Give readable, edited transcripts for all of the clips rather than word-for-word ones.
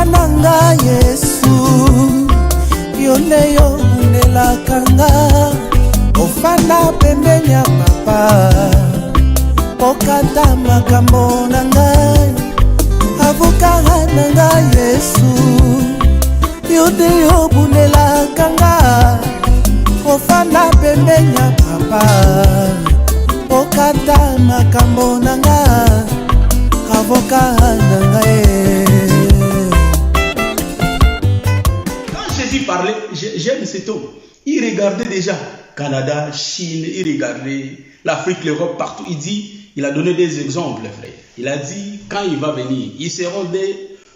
nanga Yesu, yone yo unelakanga, ofanda pembeni ya papa, okata makambo nanga, avuka nanga Yesu, yone yo unelakanga, ofanda pembeni ya papa, okata makambo nanga, avoka nanga. Quand Jésus parlait, j'aime cet homme. Il regardait déjà Canada, Chine, il regardait l'Afrique, l'Europe, partout. Il a donné des exemples, frère. Il a dit, quand il va venir, ils seront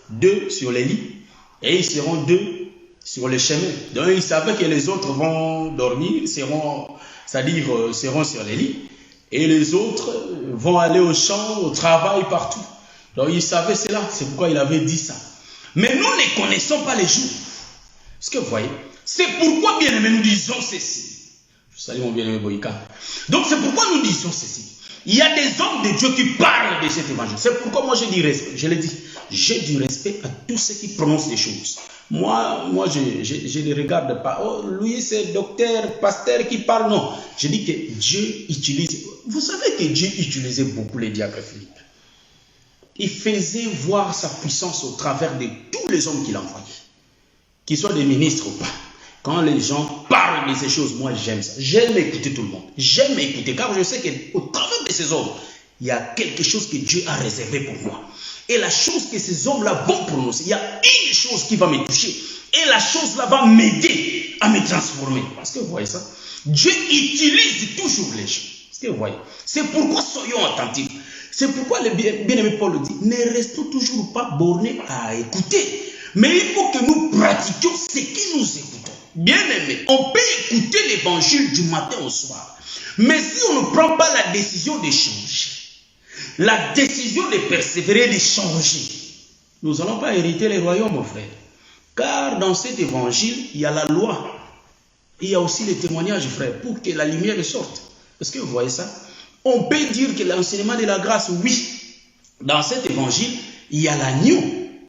deux sur les lits et ils seront deux sur le chemin. Donc il savait que les autres vont dormir, c'est-à-dire seront sur les lits. Et les autres vont aller au champ, au travail, partout. Donc il savait cela, c'est pourquoi il avait dit ça. Mais nous ne connaissons pas les jours. Est-ce que vous voyez? C'est pourquoi, bien aimé, nous disons ceci. Je salue mon bien-aimé Boïka. Donc c'est pourquoi nous disons ceci. Il y a des hommes de Dieu qui parlent de cet évangile. C'est pourquoi moi j'ai du respect. Je l'ai dit, j'ai du respect à tous ceux qui prononcent les choses. Moi je ne regarde pas. Oh, lui c'est docteur, pasteur qui parle. Non. Je dis que Dieu utilise. Vous savez que Dieu utilisait beaucoup les diacres Philippe. Il faisait voir sa puissance au travers de tous les hommes qu'il envoyait. Qu'ils soient des ministres ou pas. Quand les gens parlent de ces choses, moi j'aime ça. J'aime écouter tout le monde. J'aime écouter car je sais qu'au travers de ces hommes, il y a quelque chose que Dieu a réservé pour moi. Et la chose que ces hommes-là vont prononcer, il y a une chose qui va me toucher. Et la chose-là va m'aider à me transformer. Parce que vous voyez ça, Dieu utilise toujours les choses. Est-ce que vous voyez? C'est pourquoi soyons attentifs. C'est pourquoi le bien-aimé Paul dit, ne restons toujours pas bornés à écouter. Mais il faut que nous pratiquions ce que nous écoutons. Bien-aimé, on peut écouter l'évangile du matin au soir. Mais si on ne prend pas la décision de changer, la décision de persévérer, de changer, nous n'allons pas hériter les royaumes, mon frère. Car dans cet évangile, il y a la loi. Il y a aussi les témoignages, frère, pour que la lumière sorte. Est-ce que vous voyez ça? On peut dire que l'enseignement de la grâce, oui. Dans cet évangile, il y a l'agneau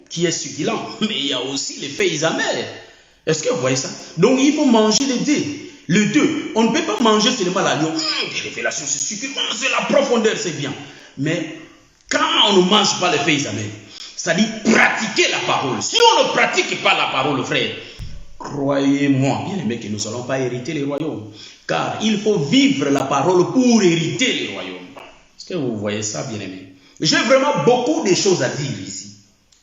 qui est succulent, mais il y a aussi les feuilles amères. Est-ce que vous voyez ça? Donc il faut manger les deux. Le deux. On ne peut pas manger seulement l'agneau. Les révélations, c'est succulent, c'est la profondeur, c'est bien. Mais quand on ne mange pas les feuilles amères, c'est-à-dire pratiquer la parole. Si on ne pratique pas la parole, frère, croyez-moi, bien aimé, que nous n'allons pas hériter les royaumes. Car il faut vivre la parole pour hériter les royaumes. Est-ce que vous voyez ça, bien aimé? J'ai vraiment beaucoup de choses à dire ici.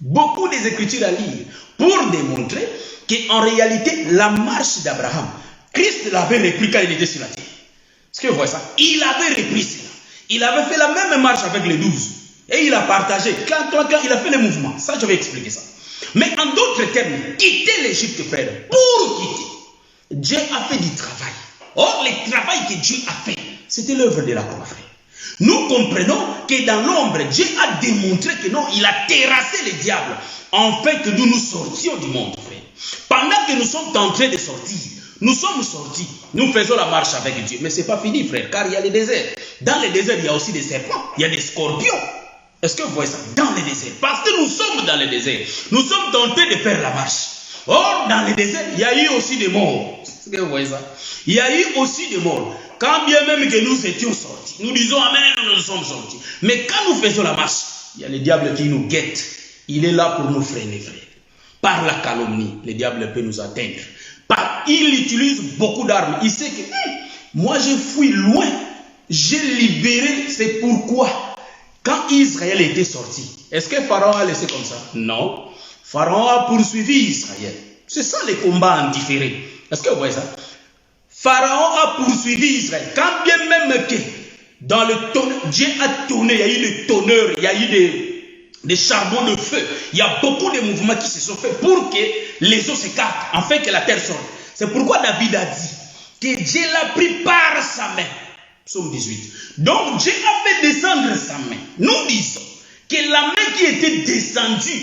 Beaucoup des écritures à lire pour démontrer qu'en réalité, la marche d'Abraham, Christ l'avait repris quand il était sur la terre. Est-ce que vous voyez ça? Il avait repris cela. Il avait fait la même marche avec les 12. Et il a partagé. Quand il a fait le mouvement. Ça, je vais expliquer ça. Mais en d'autres termes, quitter l'Égypte, frère, pour quitter, Dieu a fait du travail. Or, le travail que Dieu a fait, c'était l'œuvre de la croix, frère. Nous comprenons que dans l'ombre, Dieu a démontré que non, il a terrassé le diable, afin que nous sortions du monde, frère. Pendant que nous sommes en train de sortir, nous sommes sortis, nous faisons la marche avec Dieu. Mais ce n'est pas fini, frère, car il y a le désert. Dans le désert, il y a aussi des serpents, il y a des scorpions. Est-ce que vous voyez ça? Dans le désert. Parce que nous sommes dans le désert. Nous sommes tentés de faire la marche. Or, dans le désert, il y a eu aussi des morts. Est-ce que vous voyez ça? Il y a eu aussi des morts. Quand bien même que nous étions sortis, nous disons Amen, nous sommes sortis. Mais quand nous faisons la marche, il y a le diable qui nous guette. Il est là pour nous freiner, frère. Par la calomnie, le diable peut nous atteindre. Il utilise beaucoup d'armes. Il sait que moi je fuis loin. J'ai libéré. C'est pourquoi, quand Israël était sorti, est-ce que Pharaon a laissé comme ça? Non. Pharaon a poursuivi Israël. C'est ça les combats en différé. Est-ce que vous voyez ça? Pharaon a poursuivi Israël. Quand bien même que dans le tonnerre, Dieu a tourné, il y a eu des tonneurs, il y a eu des charbons de feu. Il y a beaucoup de mouvements qui se sont faits pour que les eaux s'écartent, afin que la terre sorte. C'est pourquoi David a dit que Dieu l'a pris par sa main. Psaume 18. Donc Dieu a fait descendre sa main. Nous disons que la main qui était descendue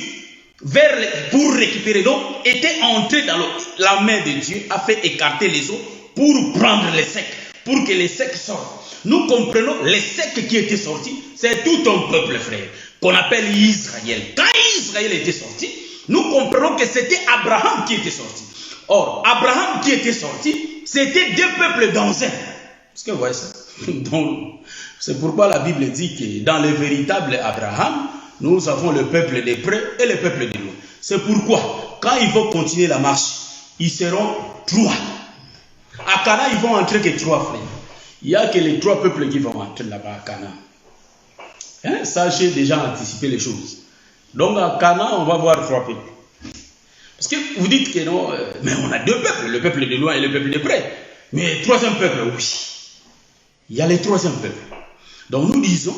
pour récupérer l'eau était entrée dans l'eau. La main de Dieu a fait écarter les eaux pour prendre les secs, pour que les secs sortent. Nous comprenons les secs qui étaient sortis, c'est tout un peuple, frère, qu'on appelle Israël. Quand Israël était sorti, nous comprenons que c'était Abraham qui était sorti. Or, Abraham qui était sorti, c'était deux peuples dans un. Est-ce que vous voyez ça? Donc, c'est pourquoi la Bible dit que dans le véritable Abraham, nous avons le peuple des près et le peuple des loin. C'est pourquoi, quand ils vont continuer la marche, ils seront trois. À Cana, ils vont entrer que trois frères. Il n'y a que les trois peuples qui vont entrer là-bas à Cana. Hein? Ça, j'ai déjà anticipé les choses. Donc à Cana, on va voir trois peuples. Parce que vous dites que non, mais on a deux peuples, le peuple de loin et le peuple de près. Mais troisième peuple, oui. Il y a le troisième peuple. Donc nous disons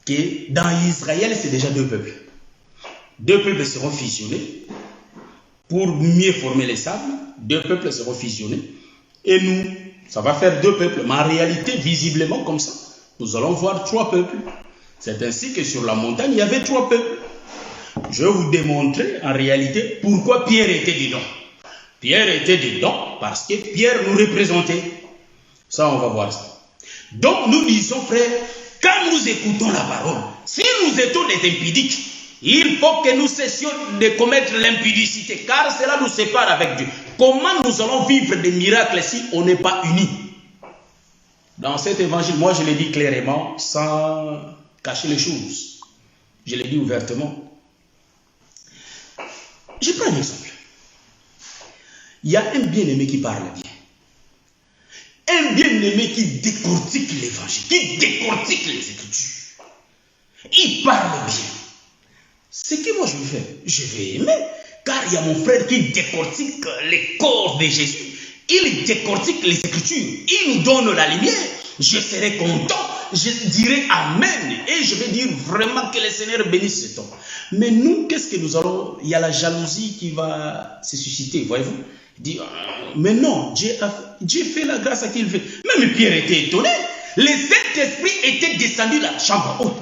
que dans Israël, c'est déjà deux peuples. Deux peuples seront fusionnés pour mieux former les sables. Deux peuples seront fusionnés. Et nous, ça va faire deux peuples. Mais en réalité, visiblement comme ça, nous allons voir trois peuples. C'est ainsi que sur la montagne, il y avait trois peuples. Je vais vous démontrer en réalité pourquoi Pierre était dedans. Pierre était dedans parce que Pierre nous représentait. Ça, on va voir ça. Donc, nous disons, frère, quand nous écoutons la parole, si nous étions des impudiques, il faut que nous cessions de commettre l'impudicité, car cela nous sépare avec Dieu. Comment nous allons vivre des miracles si on n'est pas unis? Dans cet évangile, moi je l'ai dit clairement, sans cacher les choses. Je l'ai dit ouvertement. Je prends un exemple. Il y a un bien-aimé qui parle bien. Un bien-aimé qui décortique l'évangile, qui décortique les Écritures. Il parle bien. Ce que moi je vais faire, je vais aimer. Car il y a mon frère qui décortique les corps de Jésus. Il décortique les Écritures. Il nous donne la lumière. Je serai content. Je dirai Amen. Et je vais dire vraiment que le Seigneur bénisse cet homme. Mais nous, qu'est-ce que nous allons... Il y a la jalousie qui va se susciter, voyez-vous. Dit, mais non, Dieu fait la grâce à qui il veut. Même Pierre était étonné. Le Saint-Esprit était descendu dans la chambre haute.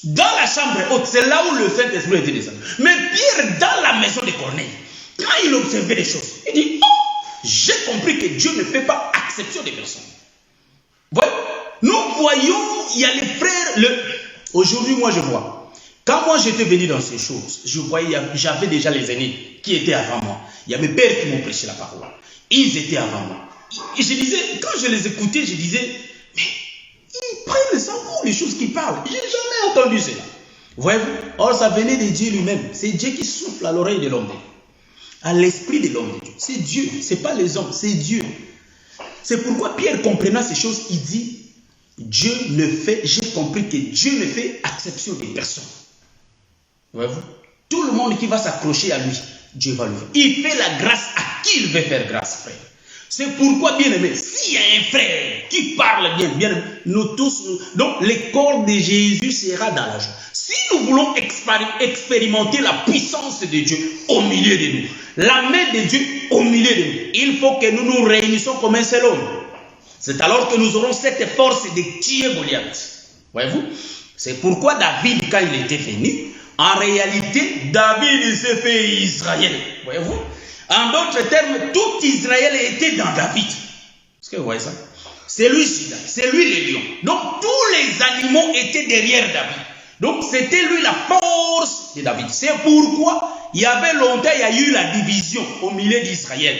Dans la chambre haute, c'est là où le Saint-Esprit était descendu. Mais Pierre, dans la maison de Corneille, quand il observait les choses, il dit, oh, j'ai compris que Dieu ne fait pas exception des personnes. Voyez, nous voyons, il y a les frères, aujourd'hui moi je vois, quand moi j'étais venu dans ces choses, je voyais, j'avais déjà les aînés qui étaient avant moi. Il y a mes pères qui m'ont prêché la parole. Ils étaient avant moi. Et je disais, quand je les écoutais, je disais, mais ils prennent ça pour les choses qu'ils parlent. Je n'ai jamais entendu cela. Voyez-vous? Or, ça venait de Dieu lui-même. C'est Dieu qui souffle à l'oreille de l'homme. À l'esprit de l'homme. C'est Dieu. Ce n'est pas les hommes, c'est Dieu. C'est pourquoi Pierre, comprenant ces choses, il dit, Dieu ne fait, j'ai compris que Dieu ne fait exception des personnes. Voyez-vous? Tout le monde qui va s'accrocher à lui, Dieu va le faire. Il fait la grâce à qui il veut faire grâce, frère. C'est pourquoi, bien aimé, s'il y a un frère qui parle bien, bien aimé, nous tous, donc le corps de Jésus sera dans la joie. Si nous voulons expérimenter la puissance de Dieu au milieu de nous, la main de Dieu au milieu de nous, il faut que nous nous réunissons comme un seul homme. C'est alors que nous aurons cette force de tuer Goliath. Voyez-vous? C'est pourquoi David, quand il était venu, en réalité, David s'est fait Israël. Voyez-vous? En d'autres termes, tout Israël était dans David. Est-ce que vous voyez ça? C'est lui Judas, c'est lui les lions. Donc tous les animaux étaient derrière David. Donc c'était lui la force de David. C'est pourquoi il y avait longtemps, il y a eu la division au milieu d'Israël.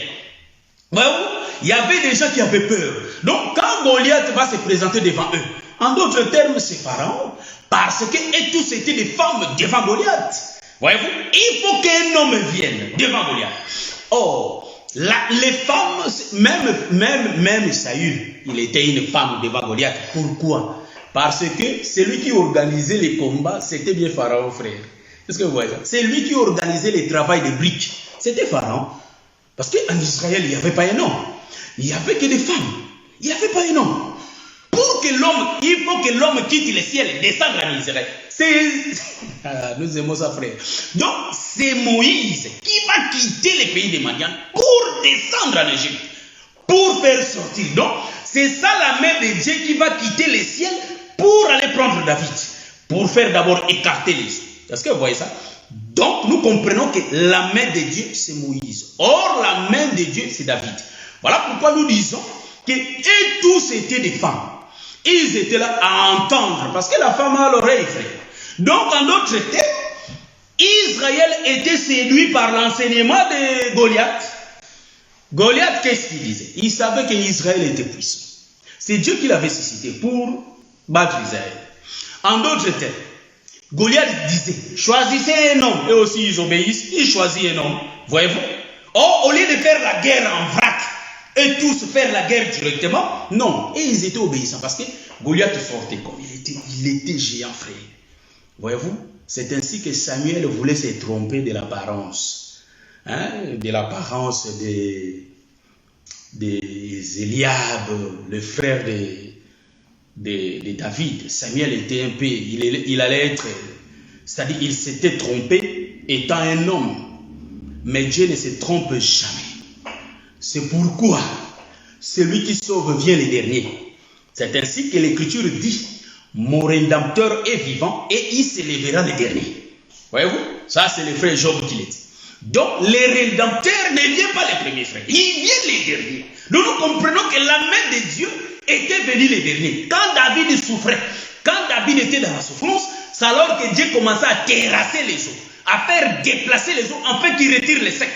Voyez-vous? Il y avait des gens qui avaient peur. Donc quand Goliath va se présenter devant eux, en d'autres termes, c'est Pharaon. Parce que et tous étaient des femmes devant Goliath. Voyez-vous? Il faut qu'un homme vienne devant Goliath. Or, les femmes, même Saül, il était une femme devant Goliath. Pourquoi? Parce que celui qui organisait les combats, c'était bien Pharaon, frère. Est-ce que vous voyez ça? C'est lui qui organisait le travail des briques. C'était Pharaon. Parce qu'en Israël, il n'y avait pas un homme. Il n'y avait que des femmes. Il n'y avait pas un homme. Pour que l'homme, il faut que l'homme quitte le ciel et descende en Israël. Nous aimons ça, frère. Donc, c'est Moïse qui va quitter le pays de Madian pour descendre en Égypte, pour faire sortir. Donc, c'est ça la main de Dieu qui va quitter le ciel pour aller prendre David, pour faire d'abord écarter les eaux. Est-ce que vous voyez ça? Donc, nous comprenons que la main de Dieu, c'est Moïse. Or, la main de Dieu, c'est David. Voilà pourquoi nous disons que et tous étaient des femmes. Ils étaient là à entendre, parce que la femme a l'oreille, frère. Donc, en d'autres termes, ils Israël était séduit par l'enseignement de Goliath. Goliath, qu'est-ce qu'il disait? Il savait qu'Israël était puissant. C'est Dieu qui l'avait suscité pour battre Israël. En d'autres termes, Goliath disait, choisissez un homme. Et aussi ils obéissent, ils choisissent un homme. Voyez-vous? Or, au lieu de faire la guerre en vrac et tous faire la guerre directement, non. Et ils étaient obéissants parce que Goliath sortait comme il était géant, frère. Voyez-vous? C'est ainsi que Samuel voulait se tromper de l'apparence. Hein? De l'apparence des Eliab, le frère de David. Samuel était un peu, il allait être, c'est-à-dire il s'était trompé étant un homme. Mais Dieu ne se trompe jamais. C'est pourquoi celui qui sauve vient le dernier. C'est ainsi que l'Écriture dit, mon Rédempteur est vivant et il s'élèvera le dernier. Voyez-vous? Ça c'est le frère Job qui l'a dit. Donc les Rédempteurs ne viennent pas les premiers frères, ils viennent les derniers. Nous comprenons que la main de Dieu était venue les derniers. Quand David souffrait, quand David était dans la souffrance, c'est alors que Dieu commençait à terrasser les eaux, à faire déplacer les eaux, afin qu'il retire les secs,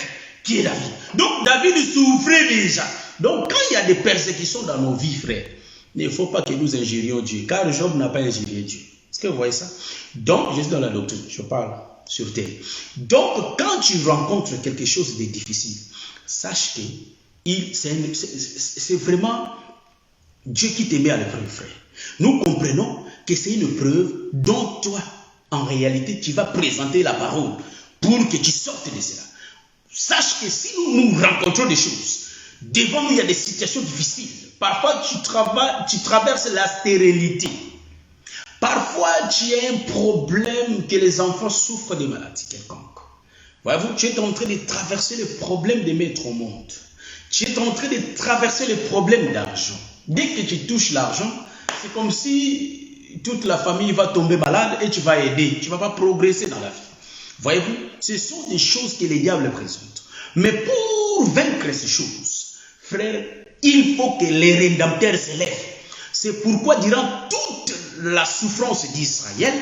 qui est David. Donc David souffrait déjà. Donc quand il y a des persécutions dans nos vies, frères, il ne faut pas que nous injurions Dieu, car Job n'a pas injurié Dieu. Est-ce que vous voyez ça? Donc, je suis dans la doctrine, je parle sur terre. Donc, quand tu rencontres quelque chose de difficile, sache que c'est vraiment Dieu qui te met à l'épreuve, frère. Nous comprenons que c'est une preuve dont toi, en réalité, tu vas présenter la parole pour que tu sortes de cela. Sache que si nous rencontrons des choses, devant nous, il y a des situations difficiles. Parfois, tu traverses la stérilité. Parfois, tu as un problème que les enfants souffrent de maladies quelconques. Voyez-vous, tu es en train de traverser le problème de mettre au monde. Tu es en train de traverser le problème d'argent. Dès que tu touches l'argent, c'est comme si toute la famille va tomber malade et tu vas aider. Tu ne vas pas progresser dans la vie. Voyez-vous, ce sont des choses que les diables présentent. Mais pour vaincre ces choses, frère, il faut que les rédempteurs s'élèvent. C'est pourquoi durant toute la souffrance d'Israël,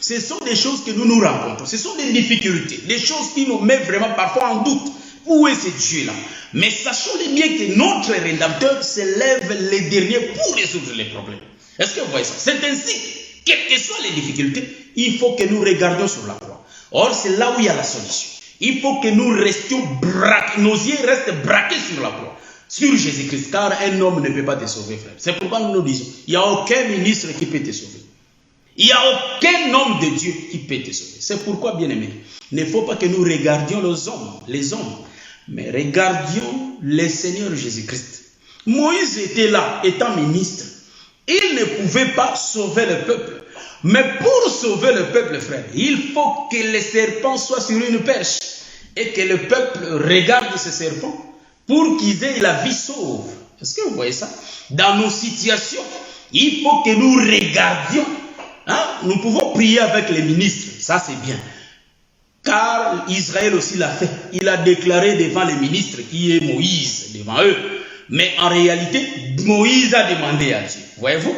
ce sont des choses que nous rencontrons. Ce sont des difficultés, des choses qui nous mettent vraiment parfois en doute. Où est ce Dieu-là? Mais sachons bien que notre Rédempteur s'élève les derniers pour résoudre les problèmes. Est-ce que vous voyez ça? C'est ainsi, quelles que soient les difficultés, il faut que nous regardions sur la croix. Or, c'est là où il y a la solution. Il faut que nous restions braqués, nos yeux restent braqués sur la croix, sur Jésus-Christ, car un homme ne peut pas te sauver, frère. C'est pourquoi nous nous disons, il n'y a aucun ministre qui peut te sauver. Il n'y a aucun homme de Dieu qui peut te sauver. C'est pourquoi, bien aimé, il ne faut pas que nous regardions les hommes, mais regardions le Seigneur Jésus-Christ. Moïse était là, étant ministre. Il ne pouvait pas sauver le peuple. Mais pour sauver le peuple, frère, il faut que les serpents soient sur une perche et que le peuple regarde ces serpents pour qu'ils aient la vie sauve. Est-ce que vous voyez ça? Dans nos situations, il faut que nous regardions. Hein? Nous pouvons prier avec les ministres, ça c'est bien. Car Israël aussi l'a fait. Il a déclaré devant les ministres qui est Moïse, devant eux. Mais en réalité, Moïse a demandé à Dieu. Voyez-vous?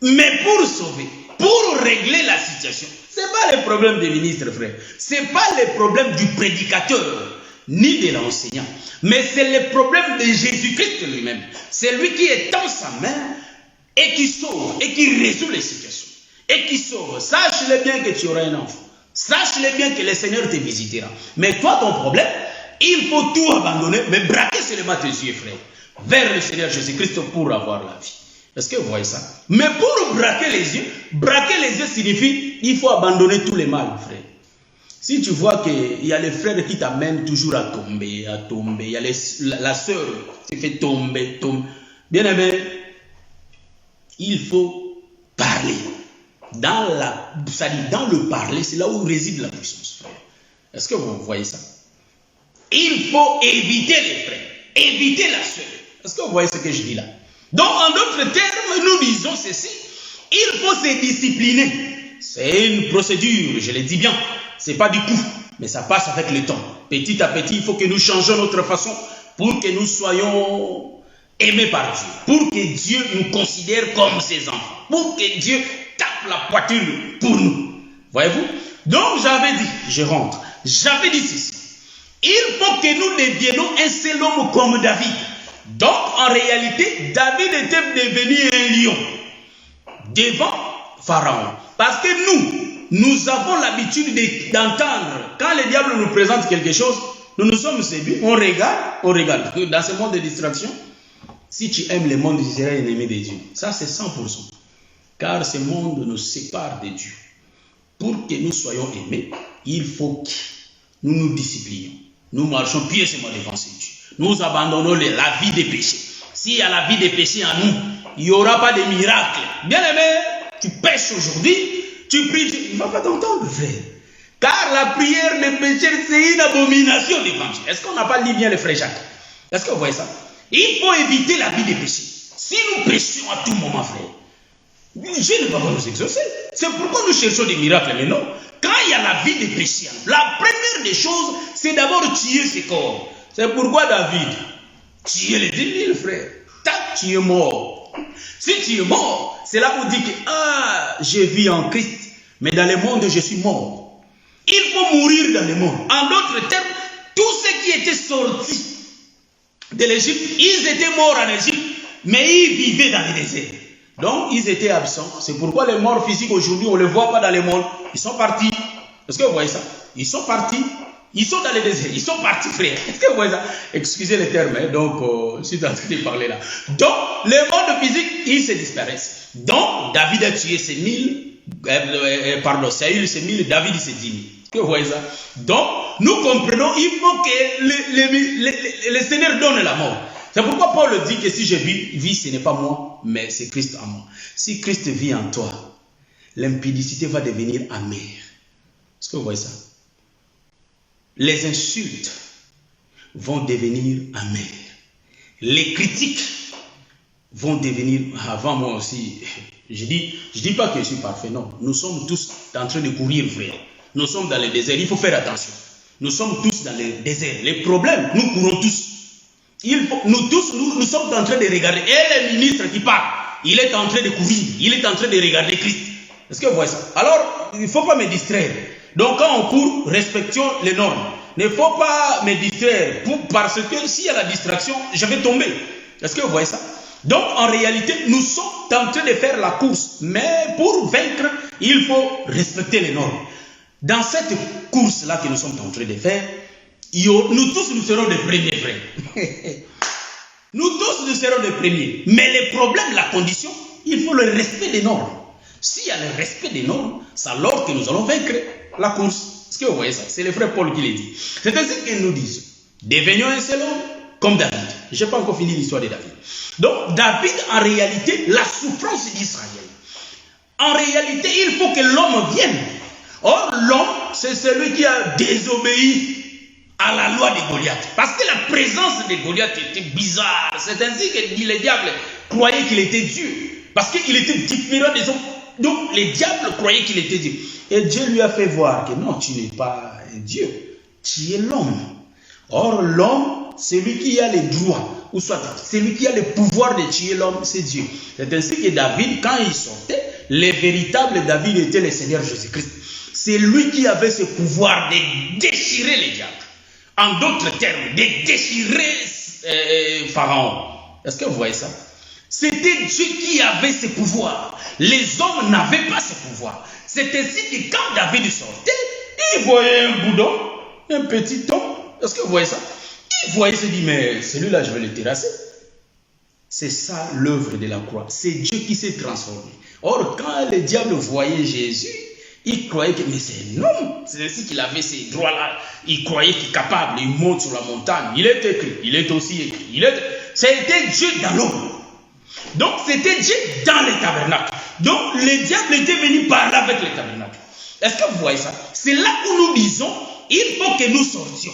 Mais pour sauver, pour régler la situation, ce n'est pas le problème des ministres, frère. Ce n'est pas le problème du prédicateur, ni de l'enseignant. Mais c'est le problème de Jésus-Christ lui-même. C'est lui qui étend sa main et qui sauve, et qui résout les situations. Et qui sauve. Sache-le bien que tu auras un enfant. Sache-le bien que le Seigneur te visitera. Mais toi, ton problème, il faut tout abandonner, mais braquer seulement tes yeux, frère, vers le Seigneur Jésus-Christ pour avoir la vie. Est-ce que vous voyez ça? Mais pour braquer les yeux signifie il faut abandonner tous les mal, frère. Si tu vois qu'il y a les frères qui t'amènent toujours à tomber, il y a la sœur qui fait tomber. Bien aimé, il faut parler. Dans le parler, c'est là où réside la puissance, frère. Est-ce que vous voyez ça? Il faut éviter les frères, éviter la sœur. Est-ce que vous voyez ce que je dis là? Donc, en d'autres termes, nous disons ceci. Il faut se discipliner. C'est une procédure, je le dis bien. Ce n'est pas du coup, mais ça passe avec le temps. Petit à petit, il faut que nous changions notre façon pour que nous soyons aimés par Dieu. Pour que Dieu nous considère comme ses enfants. Pour que Dieu tape la poitrine pour nous. Voyez-vous? Donc, j'avais dit, je rentre. j'avais dit ceci. Il faut que nous deviennons un seul homme comme David. Donc, en réalité, David était devenu un lion devant Pharaon. Parce que nous avons l'habitude d'entendre, quand le diable nous présente quelque chose, nous nous sommes séduits, on regarde. Dans ce monde de distraction, si tu aimes le monde, tu seras ennemi de Dieu. Ça, c'est 100%. Car ce monde nous sépare de Dieu. Pour que nous soyons aimés, il faut que nous nous disciplinions. Nous marchons piécement devant ce Dieu. Nous abandonnons la vie des péchés. S'il y a la vie des péchés en nous, il n'y aura pas de miracle. Bien aimé, tu pêches aujourd'hui, tu pries, il ne va pas t'entendre, frère. Car la prière des pécheurs, c'est une abomination devant Dieu. Est-ce qu'on n'a pas lu bien le frère Jacques? Est-ce que vous voyez ça? Il faut éviter la vie des péchés. Si nous péchons à tout moment, frère, Dieu ne va pas nous exaucer. C'est pourquoi nous cherchons des miracles. Mais non, quand il y a la vie des péchés, la première des choses, c'est d'abord tuer ses corps. C'est pourquoi David, tuer les 10 000 frères. Tac, tu es mort. Si tu es mort, c'est là où on dit que je vis en Christ, mais dans le monde, je suis mort. Il faut mourir dans le monde. En d'autres termes, tous ceux qui étaient sortis de l'Égypte, ils étaient morts en Égypte, mais ils vivaient dans le désert. Donc, ils étaient absents. C'est pourquoi les morts physiques aujourd'hui, on ne les voit pas dans le monde. Ils sont partis. Est-ce que vous voyez ça? Ils sont partis. Ils sont dans le désert. Ils sont partis, frère. Est-ce que vous voyez ça? Excusez les termes. Donc, je suis en train de parler là. Donc, les mondes physiques, ils se disparaissent. Donc, David a tué ses 1000. Saül ses 1000. David ses 10 000. Est-ce que vous voyez ça? Donc, nous comprenons, il faut que le Seigneur donne la mort. C'est pourquoi Paul dit que si je vis, ce n'est pas moi, mais c'est Christ en moi. Si Christ vit en toi, l'impudicité va devenir amère. Est-ce que vous voyez ça? Les insultes vont devenir amères. Les critiques vont devenir... Avant moi aussi, je dis pas que je suis parfait, non. Nous sommes tous en train de courir, frère. Nous sommes dans le désert, il faut faire attention. Nous sommes tous dans le désert. Les problèmes, nous courons tous. Nous sommes en train de regarder. Et le ministre qui parle, il est en train de courir. Il est en train de regarder Christ. Est-ce que vous voyez ça? Alors, il ne faut pas me distraire. Donc, quand on court, respectons les normes. Il ne faut pas me distraire. Parce que s'il y a la distraction, je vais tomber. Est-ce que vous voyez ça? Donc, en réalité, nous sommes en train de faire la course. Mais pour vaincre, il faut respecter les normes. Dans cette course-là que nous sommes en train de faire, nous tous, nous serons les premiers, frères. Nous tous, nous serons les premiers. Mais le problème, la condition, il faut le respect des normes. S'il y a le respect des normes, c'est alors que nous allons vaincre la course. Est-ce que vous voyez ça? C'est le frère Paul qui l'a dit. C'est ainsi qu'il nous dit. Devenions un seul homme comme David. Je n'ai pas encore fini l'histoire de David. Donc, David, en réalité, la souffrance d'Israël. En réalité, il faut que l'homme vienne. Or, l'homme, c'est celui qui a désobéi à la loi de Goliath. Parce que la présence de Goliath était bizarre. C'est ainsi que le diable croyait qu'il était Dieu. Parce qu'il était différent des hommes. Donc, les diables croyaient qu'il était Dieu. Et Dieu lui a fait voir que non, tu n'es pas un Dieu. Tu es l'homme. Or, l'homme, celui qui a les droits, ou soit celui qui a le pouvoir de tuer l'homme, c'est Dieu. C'est ainsi que David, quand il sortait, le véritable David était le Seigneur Jésus-Christ. C'est lui qui avait ce pouvoir de déchirer les diables. En d'autres termes, de déchirer Pharaon. Est-ce que vous voyez ça? C'était Dieu qui avait ce pouvoir. Les hommes n'avaient pas ce pouvoir. C'est ainsi que quand David sortait, il voyait un boudon, un petit homme. Est-ce que vous voyez ça? Il voyait, il se dit, mais celui-là, je vais le terrasser. C'est ça l'œuvre de la croix. C'est Dieu qui s'est transformé. Or, quand le diable voyait Jésus, il croyait que, mais c'est un homme. C'est ainsi qu'il avait ces droits-là. Il croyait qu'il est capable. Il monte sur la montagne. Il est écrit. Il est aussi écrit. C'était Dieu dans l'homme. Donc, c'était Dieu dans le tabernacle. Donc, le diable était venu parler avec le tabernacle. Est-ce que vous voyez ça? C'est là où nous disons, il faut que nous sortions.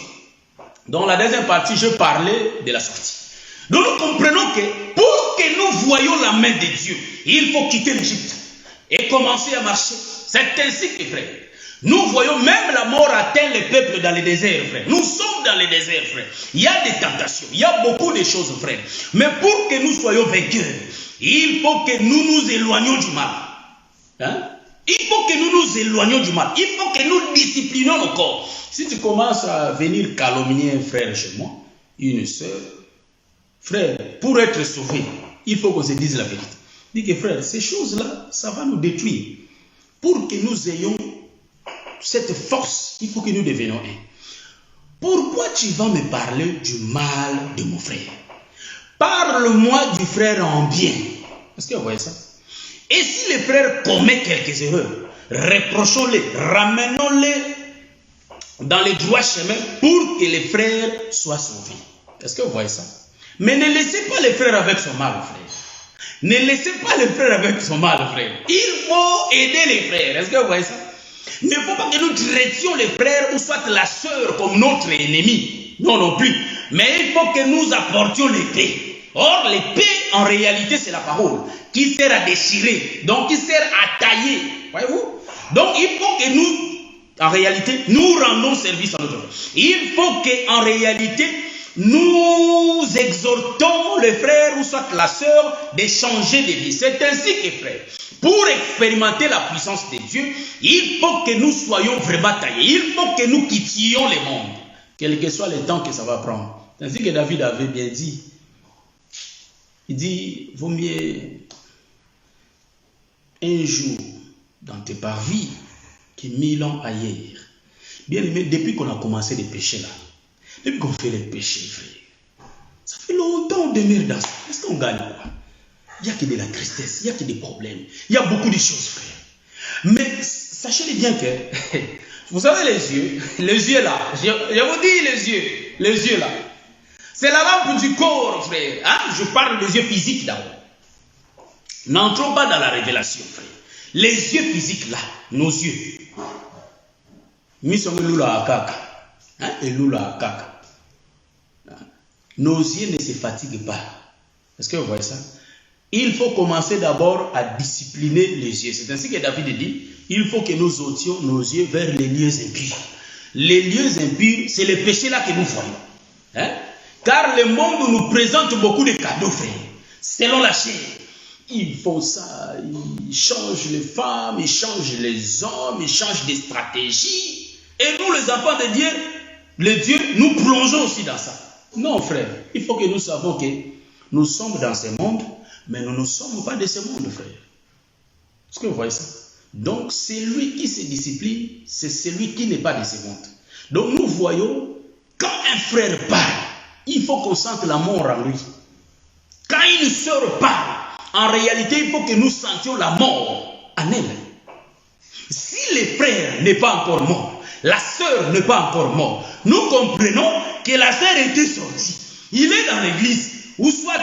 Dans la deuxième partie, je parlais de la sortie. Donc, nous comprenons que pour que nous voyions la main de Dieu, il faut quitter l'Égypte et commencer à marcher. C'est ainsi que, frère, nous voyons même la mort atteindre les peuples dans le désert, frère. Nous sommes dans le désert, frère. Il y a des tentations, il y a beaucoup de choses, frère. Mais pour que nous soyons vainqueurs, il faut que nous nous éloignions du mal. Hein? Il faut que nous nous éloignions du mal. Il faut que nous disciplinons nos corps. Si tu commences à venir calomnier un frère chez moi, une soeur, frère, pour être sauvé, il faut qu'on se dise la vérité. Dis que frère, ces choses-là, ça va nous détruire. Pour que nous ayons cette force, il faut que nous devenions un. Pourquoi tu vas me parler du mal de mon frère? Parle-moi du frère en bien. Est-ce que vous voyez ça? Et si le frère commet quelques erreurs, reprochons-les, ramenons-les dans les droits chemins pour que les frères soient sauvés. Est-ce que vous voyez ça? Mais ne laissez pas les frères avec son mal, frère. Ne laissez pas les frères avec son mal, frère. Il faut aider les frères. Est-ce que vous voyez ça? Il ne faut pas que nous traitions les frères ou soit la sœur comme notre ennemi. Non, non plus. Mais il faut que nous apportions l'épée. Or, l'épée, en réalité, c'est la parole qui sert à déchirer, donc qui sert à tailler. Voyez-vous? Donc, il faut que nous, en réalité, nous rendons service à notre frère. Il faut qu'en réalité, nous exhortons les frères ou soit la sœur de changer de vie. C'est ainsi que, frère, pour expérimenter la puissance de Dieu, il faut que nous soyons vraiment taillés. Il faut que nous quittions le monde, quel que soit le temps que ça va prendre. C'est ainsi que David avait bien dit. Il dit, vaut mieux un jour dans tes parvis que 1000 ans ailleurs. Bien aimé, depuis qu'on a commencé les péchés là, depuis qu'on fait les péchés, frère, ça fait longtemps qu'on demeure dans ça. Est-ce qu'on gagne quoi? Il n'y a que de la tristesse, il n'y a que des problèmes, il y a beaucoup de choses, frère. Mais sachez bien que, vous savez les yeux là, je vous dis les yeux là. C'est la lampe du corps, frère. Hein? Je parle des yeux physiques d'abord. N'entrons pas dans la révélation, frère. Les yeux physiques là, nos yeux. Nos yeux ne se fatiguent pas. Est-ce que vous voyez ça? Il faut commencer d'abord à discipliner les yeux. C'est ainsi que David dit, il faut que nous ôtions nos yeux vers les lieux impurs. Les lieux impurs, c'est le péché là que nous voyons. Hein? Car le monde nous présente beaucoup de cadeaux, frère. Selon la chair. Ils font ça, ils changent les femmes, ils changent les hommes, ils changent des stratégies. Et nous, les enfants de Dieu, les dieux, nous plongeons aussi dans ça. Non, frère, il faut que nous sachions que nous sommes dans ce monde, mais nous ne sommes pas de ce monde, frère. Est-ce que vous voyez ça? Donc, celui qui se discipline, c'est celui qui n'est pas de ce monde. Donc, nous voyons, quand un frère parle, il faut qu'on sente la mort en lui. Quand une sœur parle, en réalité, il faut que nous sentions la mort en elle. Si le frère n'est pas encore mort, la sœur n'est pas encore morte, nous comprenons que la sœur était sortie. Il est dans l'église, ou soit,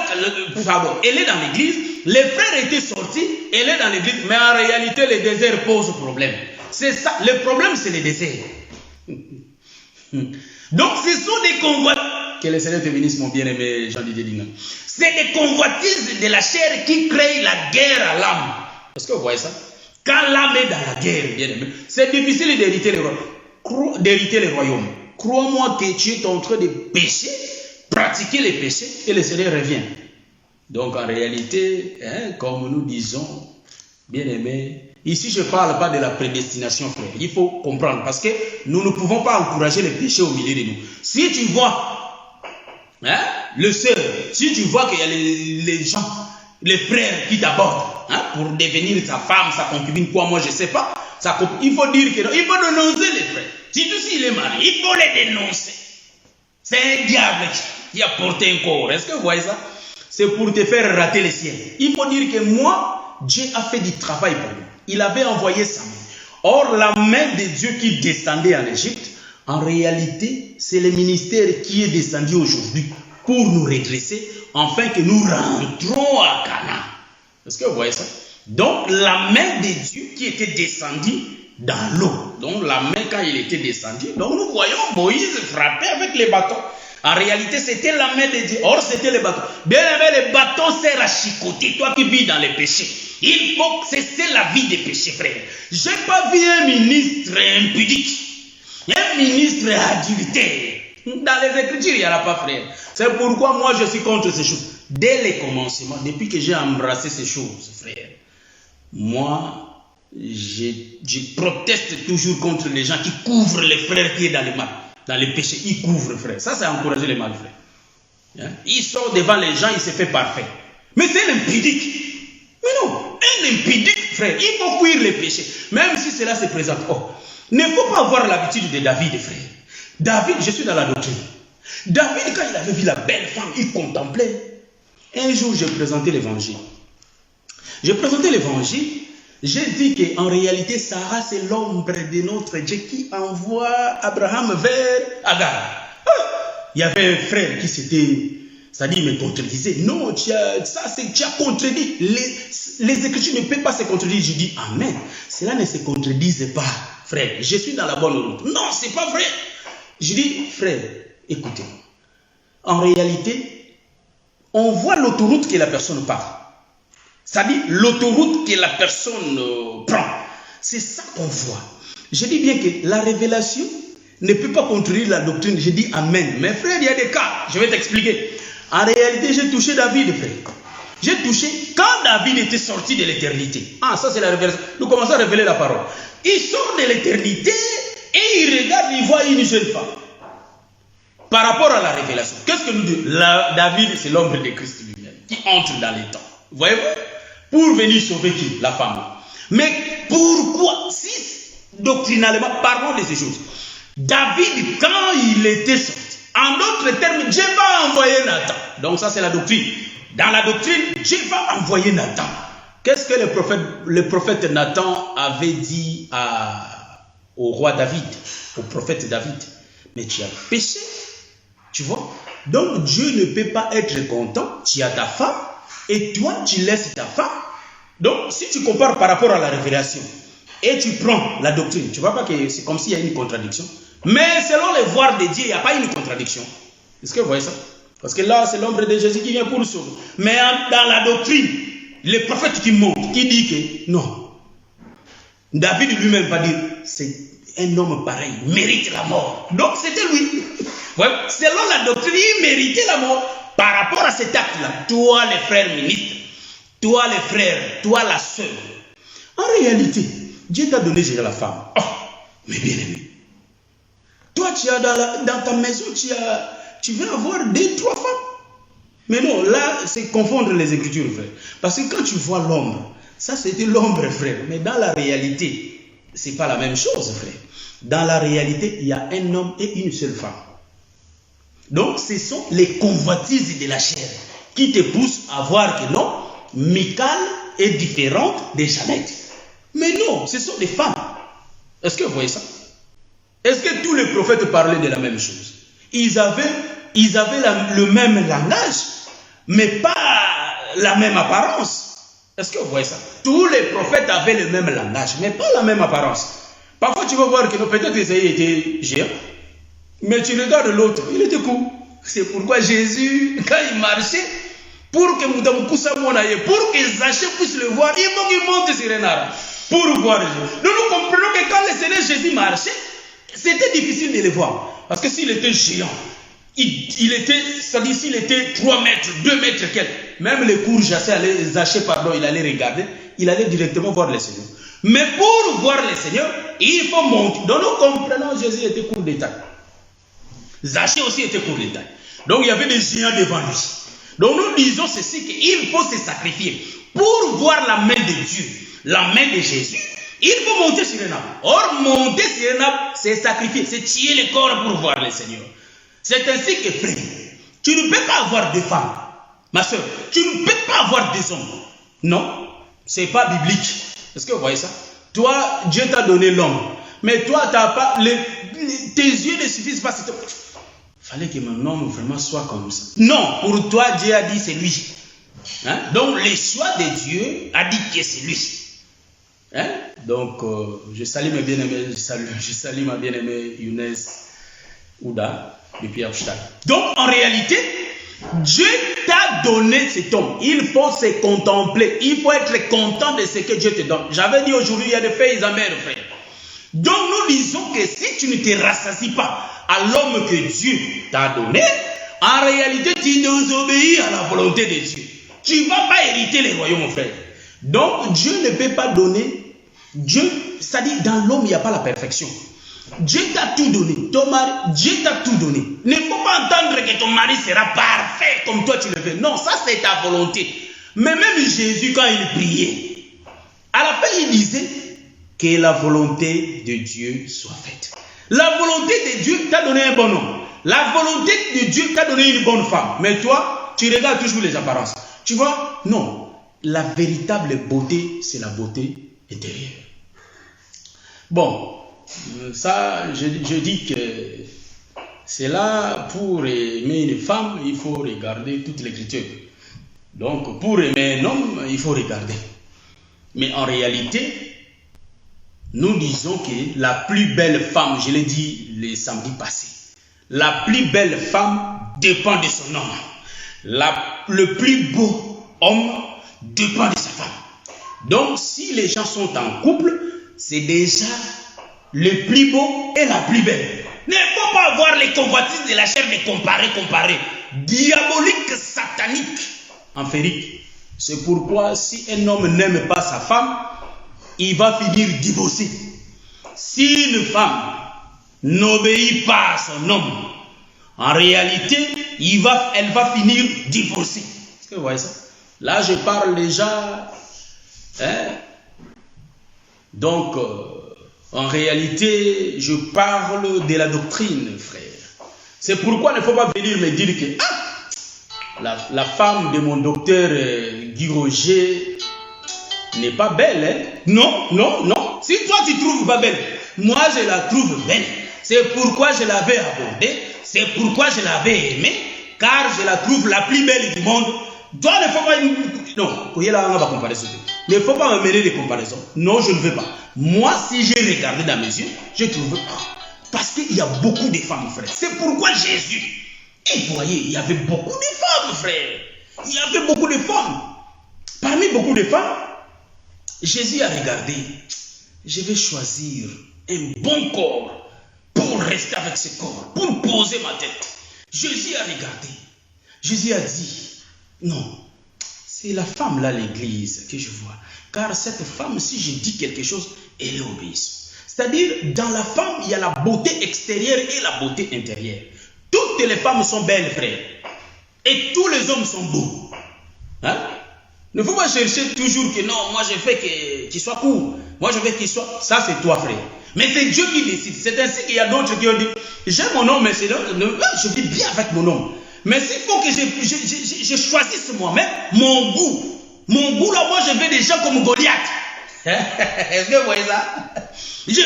elle est dans l'église, le frère était sorti, elle est dans l'église, mais en réalité, le désert pose problème. C'est ça, le problème, c'est le désert. Donc, ce sont des convoitises. Que le Seigneur te bénisse, mon bien-aimé Jean-Didier Dina. C'est des convoitises de la chair qui créent la guerre à l'âme. Est-ce que vous voyez ça? Quand l'âme est dans la guerre, bien-aimé, c'est difficile d'hériter le royaume. Crois-moi que tu es en train de pécher, pratiquer les péchés, et le Seigneur revient. Donc, en réalité, hein, comme nous disons, bien-aimé, ici, je ne parle pas de la prédestination, frère. Il faut comprendre, parce que nous ne pouvons pas encourager les péchés au milieu de nous. Si tu vois, hein, le sœur, si tu vois qu'il y a les gens, les frères qui t'abordent, hein, pour devenir sa femme, sa concubine, quoi, moi je ne sais pas, il faut dire que non, il faut dénoncer les frères. Surtout s'il est marié, il faut les dénoncer. C'est un diable qui a porté un corps. Est-ce que vous voyez ça? C'est pour te faire rater les siens. Il faut dire que moi, Dieu a fait du travail pour nous. Il avait envoyé sa main. Or, la main de Dieu qui descendait en Égypte, en réalité, c'est le ministère qui est descendu aujourd'hui pour nous redresser, afin que nous rentrons à Canaan. Est-ce que vous voyez ça? Donc, la main de Dieu qui était descendue dans l'eau. Donc, la main quand il était descendu, donc nous voyons Moïse frapper avec les bâtons. En réalité, c'était la main de Dieu. Or, c'était les bâtons. Bien aimé, les bâtons servent à chicoter. Toi qui vis dans les péchés, il faut cesser la vie des péchés, frère. Je n'ai pas vu un ministre impudique, un ministre adultère. Dans les Écritures, il n'y en a pas, frère. C'est pourquoi moi, je suis contre ces choses. Dès les commencements, depuis que j'ai embrassé ces choses, frère, moi, je proteste toujours contre les gens qui couvrent les frères qui sont dans le mal, dans les péchés. Ils couvrent, frère. Ça, c'est encourager les mal, frère. Il sort devant les gens, il se fait parfait. Mais c'est un impudique. Mais non, un impudique, frère. Il faut fuir les péchés. Même si cela se présente. Oh, il ne faut pas avoir l'habitude de David, frère. David, je suis dans la doctrine. David, quand il avait vu la belle femme, il contemplait. Un jour, j'ai présenté l'évangile. J'ai présenté l'évangile. J'ai dit qu'en réalité, Sarah, c'est l'ombre de notre Dieu qui envoie Abraham vers Agar. Il y avait un frère qui s'était, c'est-à-dire, me contredisait. Non, tu as contredit. Les Écritures ne peuvent pas se contredire. Je dis, amen. Cela ne se contredise pas, frère. Je suis dans la bonne route. Non, c'est pas vrai. Je dis, frère, écoutez. En réalité, on voit l'autoroute que la personne part. C'est-à-dire l'autoroute que la personne prend. C'est ça qu'on voit. Je dis bien que la révélation ne peut pas contredire la doctrine. Je dis amen. Mais frère, il y a des cas. Je vais t'expliquer. En réalité, j'ai touché David, frère. J'ai touché quand David était sorti de l'éternité. Ah, ça c'est la révélation. Nous commençons à révéler la parole. Il sort de l'éternité et il regarde, il voit une jeune femme. Par rapport à la révélation, qu'est-ce que nous disons? David, c'est l'ombre de Christ lui-même qui entre dans les temps. Voyez-vous? Pour venir sauver qui? La femme. Mais pourquoi? Si doctrinalement, parlons de ces choses. David, quand il était sorti, en d'autres termes, Dieu va envoyer Nathan. Donc ça c'est la doctrine. Dans la doctrine, Dieu va envoyer Nathan. Qu'est-ce que le prophète Nathan avait dit au roi David, au prophète David? Mais tu as péché. Tu vois? Donc Dieu ne peut pas être content. Tu as ta femme et toi tu laisses ta femme. Donc si tu compares par rapport à la révélation et tu prends la doctrine, tu ne vois pas que c'est comme s'il y a une contradiction. Mais selon les voies de Dieu, il n'y a pas une contradiction. Est-ce que vous voyez ça? Parce que là, c'est l'ombre de Jésus qui vient pour le sauver. Mais dans la doctrine, le prophète qui montre, qui dit que non. David lui-même va dire, c'est un homme pareil, mérite la mort. Donc c'était lui. Ouais, selon la doctrine, il méritait la mort. Par rapport à cet acte-là, toi les frères ministres, toi les frères, toi la sœur, en réalité, Dieu t'a donné déjà la femme. Oh, mais bien aimé. Toi, tu as dans ta maison, tu veux avoir 2-3 femmes. Mais non, là, c'est confondre les Écritures, frère. Parce que quand tu vois l'ombre, ça c'était l'ombre, frère. Mais dans la réalité, ce n'est pas la même chose, frère. Dans la réalité, il y a un homme et une seule femme. Donc, ce sont les convoitises de la chair qui te poussent à voir que non, Michal est différente de Jeannette. Mais non, ce sont des femmes. Est-ce que vous voyez ça? Est-ce que tous les prophètes parlaient de la même chose? Ils avaient le même langage, mais pas la même apparence. Est-ce que vous voyez ça? Tous les prophètes avaient le même langage, mais pas la même apparence. Parfois, tu vas voir que peut-être Isaïe était géant, mais tu regardes l'autre, il était court. C'est pourquoi Jésus, quand il marchait, pour que Zachée puisse le voir, il faut qu'il monte sur un arbre pour voir Jésus. Nous comprenons que quand le Seigneur Jésus marchait, c'était difficile de le voir. Parce que s'il était géant, il était, c'est-à-dire s'il était 3 mètres, 2 mètres quelques, même les cours Zachée, il allait regarder, il allait directement voir le Seigneur. Mais pour voir le Seigneur, il faut monter. Donc nous comprenons, Jésus était court de taille. Zachée aussi était court de taille. Donc il y avait des géants devant lui. Donc nous disons ceci, qu'il faut se sacrifier. Pour voir la main de Dieu, la main de Jésus, il faut monter sur un arbre. Or, monter sur un arbre, c'est sacrifier, c'est tuer le corps pour voir le Seigneur. C'est ainsi que, frère, tu ne peux pas avoir de femmes. Ma soeur, tu ne peux pas avoir des hommes. Non, ce n'est pas biblique. Est-ce que vous voyez ça? Toi, Dieu t'a donné l'homme. Mais toi, t'as pas, tes yeux ne suffisent pas. Il fallait que mon homme vraiment soit comme ça. Non, pour toi, Dieu a dit c'est lui. Hein? Donc, le choix de Dieu a dit que c'est lui. Hein? Donc, je salue mes bien-aimés, je salue ma bien-aimée Younes Ouda depuis Arshtal. Donc, en réalité, Dieu t'a donné cet homme. Il faut se contempler. Il faut être content de ce que Dieu te donne. J'avais dit aujourd'hui, il y a des faits amers, frère. Donc, nous disons que si tu ne te rassasies pas à l'homme que Dieu t'a donné, en réalité, tu désobéis à la volonté de Dieu. Tu ne vas pas hériter les royaumes, mon frère. Donc, Dieu ne peut pas donner Dieu, c'est-à-dire dans l'homme, il n'y a pas la perfection. Dieu t'a tout donné. Ton mari, Dieu t'a tout donné. Il ne faut pas entendre que ton mari sera parfait comme toi tu le veux. Non, ça c'est ta volonté. Mais même Jésus, quand il priait, à la fin il disait que la volonté de Dieu soit faite. La volonté de Dieu t'a donné un bon homme. La volonté de Dieu t'a donné une bonne femme. Mais toi, tu regardes toujours les apparences. Tu vois? Non. La véritable beauté, c'est la beauté intérieure. Bon, ça, je dis que c'est là, pour aimer une femme, il faut regarder toute l'écriture. Donc, pour aimer un homme, il faut regarder. Mais en réalité, nous disons que la plus belle femme, je l'ai dit les samedis passés, la plus belle femme dépend de son homme. Le plus beau homme dépend de sa femme. Donc, si les gens sont en couple, c'est déjà le plus beau et la plus belle. Il ne faut pas avoir les convoitises de la chair de comparer. Diabolique, satanique, enférique. C'est pourquoi si un homme n'aime pas sa femme, il va finir divorcé. Si une femme n'obéit pas à son homme, en réalité, elle va finir divorcée. Est-ce que vous voyez ça? Là, je parle déjà. Donc, en réalité, je parle de la doctrine, frère. C'est pourquoi il ne faut pas venir me dire que la femme de mon docteur Guy Roger n'est pas belle. Hein? Non. Si toi tu trouves pas belle, moi je la trouve belle. C'est pourquoi je l'avais abordée. C'est pourquoi je l'avais aimée. Car je la trouve la plus belle du monde. Toi, ne faut pas... Non, il ne faut pas me mêler des comparaisons. Non, je ne veux pas. Moi, si j'ai regardé dans mes yeux, je trouve... Parce qu'il y a beaucoup de femmes, frère. C'est pourquoi Jésus... Et vous voyez, il y avait beaucoup de femmes, frère. Il y avait beaucoup de femmes. Parmi beaucoup de femmes, Jésus a regardé. Je vais choisir un bon corps pour rester avec ce corps, pour poser ma tête. Jésus a regardé. Jésus a dit... Non, c'est la femme là, l'église, que je vois. Car cette femme, si je dis quelque chose, elle est obéissante. C'est-à-dire, dans la femme, il y a la beauté extérieure et la beauté intérieure. Toutes les femmes sont belles, frère. Et tous les hommes sont beaux. Hein? Ne faut pas chercher toujours que non, moi je fais qu'il soit court. Moi je veux qu'il soit... Ça c'est toi, frère. Mais c'est Dieu qui décide. C'est ainsi qu'il y a d'autres qui ont dit, j'aime mon homme, mais c'est je vis bien avec mon homme. Mais s'il faut que je choisisse moi-même, mon goût là, moi je veux des gens comme Goliath. Est-ce que vous voyez ça? Je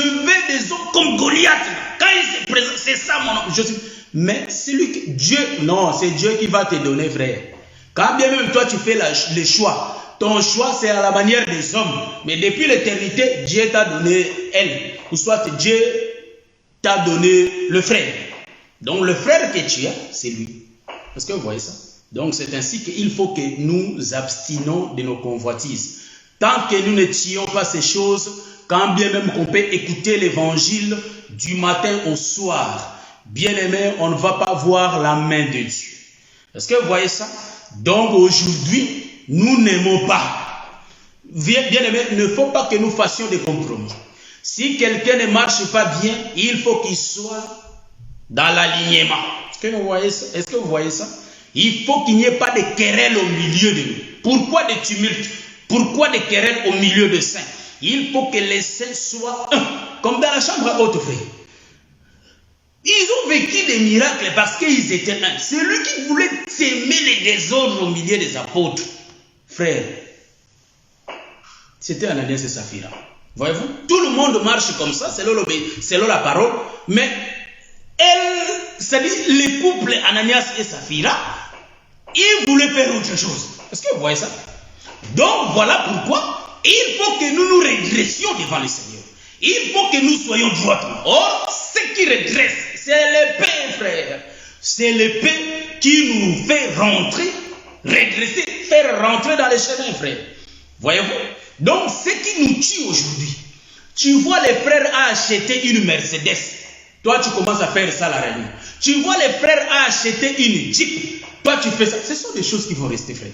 veux des hommes comme Goliath. Quand il se présente, c'est ça mon homme. Mais c'est lui que Dieu, non, c'est Dieu qui va te donner, frère. Quand bien même toi tu fais le choix, ton choix c'est à la manière des hommes. Mais depuis l'éternité, Dieu t'a donné elle. Ou soit Dieu t'a donné le frère. Donc le frère que tu as, c'est lui. Est-ce que vous voyez ça? Donc c'est ainsi qu'il faut que nous abstinons de nos convoitises. Tant que nous ne tuons pas ces choses, quand bien même qu'on peut écouter l'évangile du matin au soir, bien aimé, on ne va pas voir la main de Dieu. Est-ce que vous voyez ça? Donc aujourd'hui, nous n'aimons pas. Bien aimé, il ne faut pas que nous fassions des compromis. Si quelqu'un ne marche pas bien, il faut qu'il soit dans l'alignement. Est-ce que vous voyez ça? Est-ce que vous voyez ça? Il faut qu'il n'y ait pas de querelle au milieu de nous. Pourquoi des tumultes? Pourquoi des querelles au milieu de saints? Il faut que les saints soient un, comme dans la chambre haute, frère. Ils ont vécu des miracles parce qu'ils étaient un. C'est lui qui voulait s'aimer les désordres au milieu des apôtres. Frère, c'était Ananias et Saphira. Voyez-vous? Tout le monde marche comme ça, selon la parole, mais c'est-à-dire les couples Ananias et Saphira, ils voulaient faire autre chose. Est-ce que vous voyez ça? Donc voilà pourquoi il faut que nous nous redressions devant le Seigneur. Il faut que nous soyons droits. Or, ce qui redresse, c'est l'épée, frère. C'est l'épée qui nous fait rentrer, redresser, faire rentrer dans les chemins, frère. Voyez-vous? Donc, ce qui nous tue aujourd'hui, tu vois les frères acheter une Mercedes. Toi, tu commences à faire ça la réunion. Tu vois les frères acheter une Jeep. Toi, tu fais ça. Ce sont des choses qui vont rester, frère.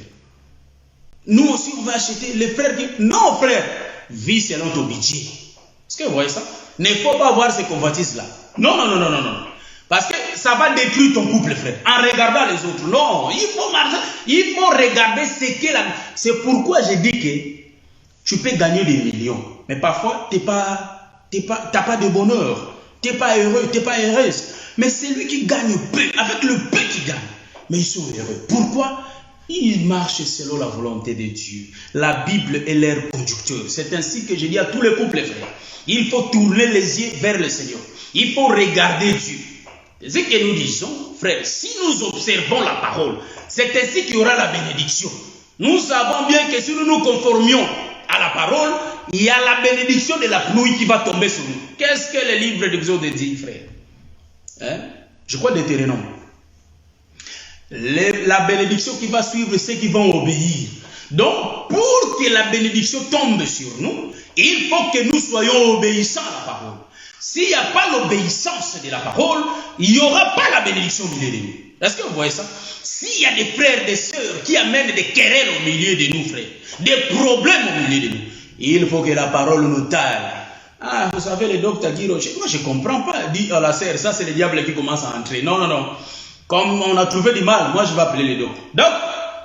Nous aussi, on va acheter. Les frères disent, non, frère, vis selon ton budget. Est-ce que vous voyez ça? Il ne faut pas avoir ces convoitises-là. Non, non, non, non, non, non. Parce que ça va détruire ton couple, frère, en regardant les autres. Non, il faut regarder ce qu'est la... C'est pourquoi j'ai dit que tu peux gagner des millions, mais parfois, t'as pas de bonheur, tu n'es pas heureux, tu n'es pas heureuse. Mais c'est lui qui gagne peu, avec le peu qu'il gagne. Mais ils sont heureux. Pourquoi? Ils marchent selon la volonté de Dieu. La Bible est leur conducteur. C'est ainsi que je dis à tous les couples, frères. Il faut tourner les yeux vers le Seigneur. Il faut regarder Dieu. C'est ce que nous disons, frère. Si nous observons la parole, c'est ainsi qu'il y aura la bénédiction. Nous savons bien que si nous nous conformions à la parole, il y a la bénédiction de la pluie qui va tomber sur nous. Qu'est-ce que le livre d'Exode dit, frère? Je crois Deutéronome. La bénédiction qui va suivre ceux qui vont obéir. Donc, pour que la bénédiction tombe sur nous, il faut que nous soyons obéissants à la parole. S'il n'y a pas l'obéissance de la parole, il n'y aura pas la bénédiction du milieu de nous. Est-ce que vous voyez ça? S'il y a des frères, des sœurs qui amènent des querelles au milieu de nous, frères, des problèmes au milieu de nous, il faut que la parole nous taille. Ah, vous savez, le docteur Guiro, moi je ne comprends pas. Dit à la sœur, ça c'est le diable qui commence à entrer. Non, non, non. Comme on a trouvé du mal, moi je vais appeler les docteurs. Donc,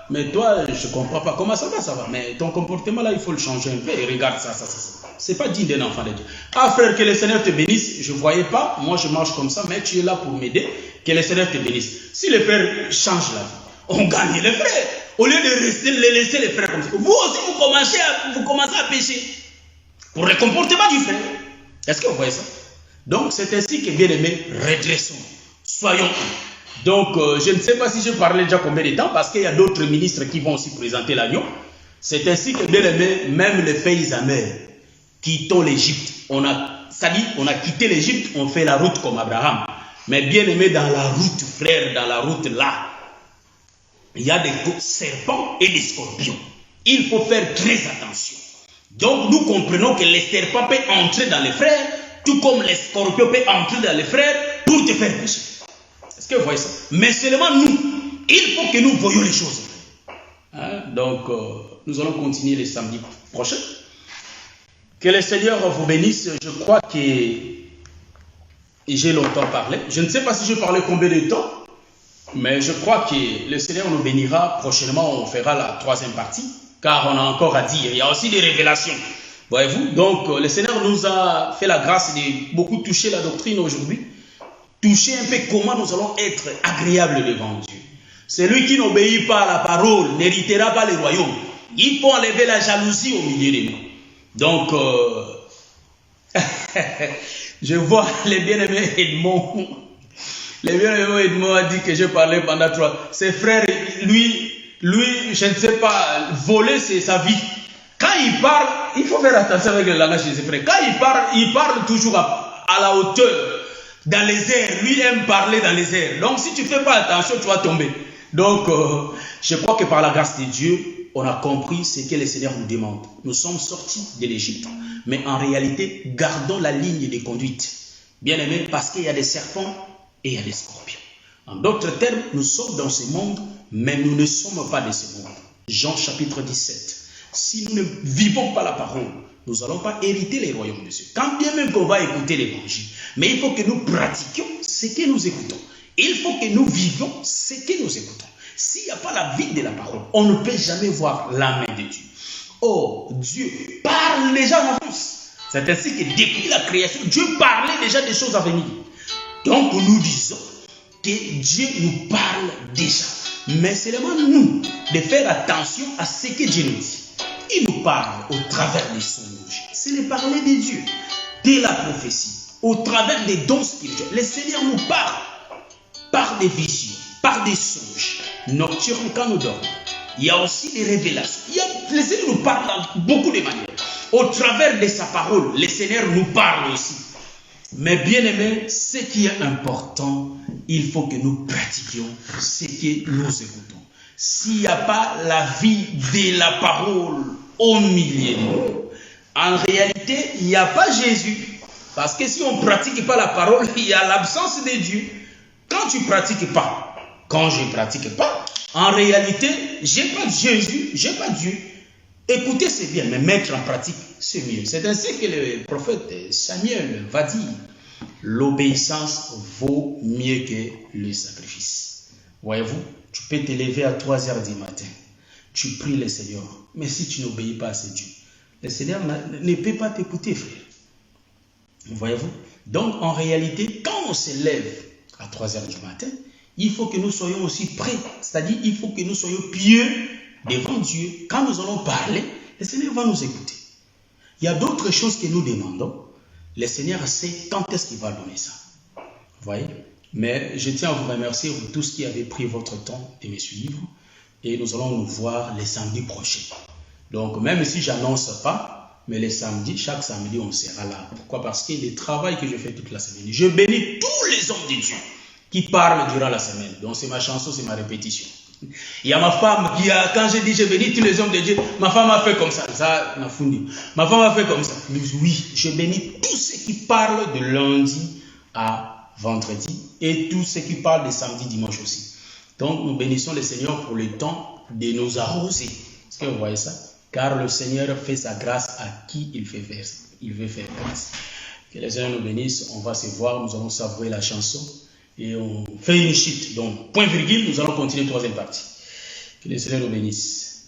mais toi, je ne comprends pas. Comment ça va? Mais ton comportement là, il faut le changer un peu. Et regarde ça. Ce n'est pas digne d'un enfant de Dieu. Ah frère, que le Seigneur te bénisse. Je ne voyais pas, moi je marche comme ça, mais tu es là pour m'aider. Que le Seigneur te bénisse. Si les frères changent la vie, on gagne les frères. Au lieu de laisser les frères comme ça. Vous aussi, vous commencez à pécher. Pour le comportement du frère. Est-ce que vous voyez ça? Donc, c'est ainsi que, bien aimés, redressons. Soyons. Donc, je ne sais pas si je parlais déjà combien de temps, parce qu'il y a d'autres ministres qui vont aussi présenter l'agneau. C'est ainsi que, bien aimés, même les pays amers, quittons l'Égypte. On a quitté l'Égypte, on fait la route comme Abraham. Mais bien aimés, dans la route, frère, dans la route là, il y a des serpents et des scorpions. Il faut faire très attention. Donc nous comprenons que les serpents peuvent entrer dans les frères, tout comme les scorpions peuvent entrer dans les frères pour te faire pécher. Est-ce que vous voyez ça? Mais seulement nous, il faut que nous voyions les choses. Donc nous allons continuer le samedi prochain. Que le Seigneur vous bénisse. Je crois que j'ai longtemps parlé. Je ne sais pas si je parlais combien de temps, mais je crois que le Seigneur nous bénira. Prochainement, on fera la 3e partie. Car on a encore à dire, il y a aussi des révélations. Voyez-vous, donc le Seigneur nous a fait la grâce de beaucoup toucher la doctrine aujourd'hui. Toucher un peu comment nous allons être agréables devant Dieu. Celui qui n'obéit pas à la parole n'héritera pas le royaume. Il faut enlever la jalousie au milieu de nous. Donc, je vois les bien-aimés Edmond. Les bien-aimés Edmond a dit que je parlais pendant 3. Ses frères, lui, je ne sais pas, voler c'est sa vie. Quand il parle, il faut faire attention avec le langage de ses frères. Quand il parle toujours à la hauteur, dans les airs. Lui aime parler dans les airs. Donc si tu ne fais pas attention, tu vas tomber. Donc je crois que par la grâce de Dieu, on a compris ce que le Seigneur nous demande. Nous sommes sortis de l'Égypte, mais en réalité, gardons la ligne de conduite. Bien aimé, parce qu'il y a des serpents et il y a des scorpions. En d'autres termes, nous sommes dans ce monde, mais nous ne sommes pas de ce monde. Jean chapitre 17. Si nous ne vivons pas la parole, nous n'allons pas hériter les royaumes de Dieu. Quand bien même qu'on va écouter l'évangile, mais il faut que nous pratiquions ce que nous écoutons. Il faut que nous vivions ce que nous écoutons. S'il n'y a pas la vie de la parole, on ne peut jamais voir la main de Dieu. Oh, Dieu parle déjà en avance. C'est ainsi que depuis la création, Dieu parlait déjà des choses à venir. Donc nous disons que Dieu nous parle déjà. Mais c'est seulement nous de faire attention à ce que Dieu nous dit. Il nous parle au travers des songes. C'est le parler de Dieu, de la prophétie, au travers des dons spirituels. Le Seigneur nous parle par des visions, par des songes nocturnes quand nous dormons. Il y a aussi des révélations. Le Seigneur nous parle dans beaucoup de manières. Au travers de sa parole, le Seigneur nous parle aussi. Mais bien aimé, ce qui est important, il faut que nous pratiquions ce que nous écoutons. S'il n'y a pas la vie de la parole au milieu de nous, en réalité, il n'y a pas Jésus. Parce que si on ne pratique pas la parole, il y a l'absence de Dieu. Quand tu ne pratiques pas, quand je ne pratique pas, en réalité, je n'ai pas Jésus, je n'ai pas Dieu. Écouter, c'est bien, mais mettre en pratique, c'est mieux. C'est ainsi que le prophète Samuel va dire, l'obéissance vaut mieux que le sacrifice. Voyez-vous, tu peux te lever à 3 h du matin. Tu pries le Seigneur. Mais si tu n'obéis pas à ce Dieu, le Seigneur ne peut pas t'écouter, frère. Voyez-vous? Donc, en réalité, quand on se lève à 3 h du matin, il faut que nous soyons aussi prêts. C'est-à-dire, il faut que nous soyons pieux devant Dieu. Quand nous allons parler, le Seigneur va nous écouter. Il y a d'autres choses que nous demandons. Le Seigneur sait quand est-ce qu'il va donner ça. Vous voyez? Mais je tiens à vous remercier, vous tous qui avez pris votre temps de me suivre. Et nous allons nous voir les samedis prochains. Donc, même si je n'annonce pas, mais les samedis, chaque samedi, on sera là. Pourquoi? Parce que le travail que je fais toute la semaine, je bénis tous les hommes de Dieu qui parlent durant la semaine. Donc, c'est ma chanson, c'est ma répétition. Il y a ma femme qui a, quand je dis je bénis tous les hommes de Dieu, ma femme a fait comme ça. Ça m'a fondu. Ma femme a fait comme ça. Oui, je bénis tous ceux qui parlent de lundi à vendredi et tous ceux qui parlent de samedi, dimanche aussi. Donc, nous bénissons le Seigneur pour le temps de nous arroser. Est-ce que vous voyez ça? Car le Seigneur fait sa grâce à qui il veut faire grâce. Que le Seigneur nous bénisse. On va se voir. Nous allons savourer la chanson. Et on fait une chute. Donc, point virgule, nous allons continuer la 3e partie. Que le Seigneur nous bénisse.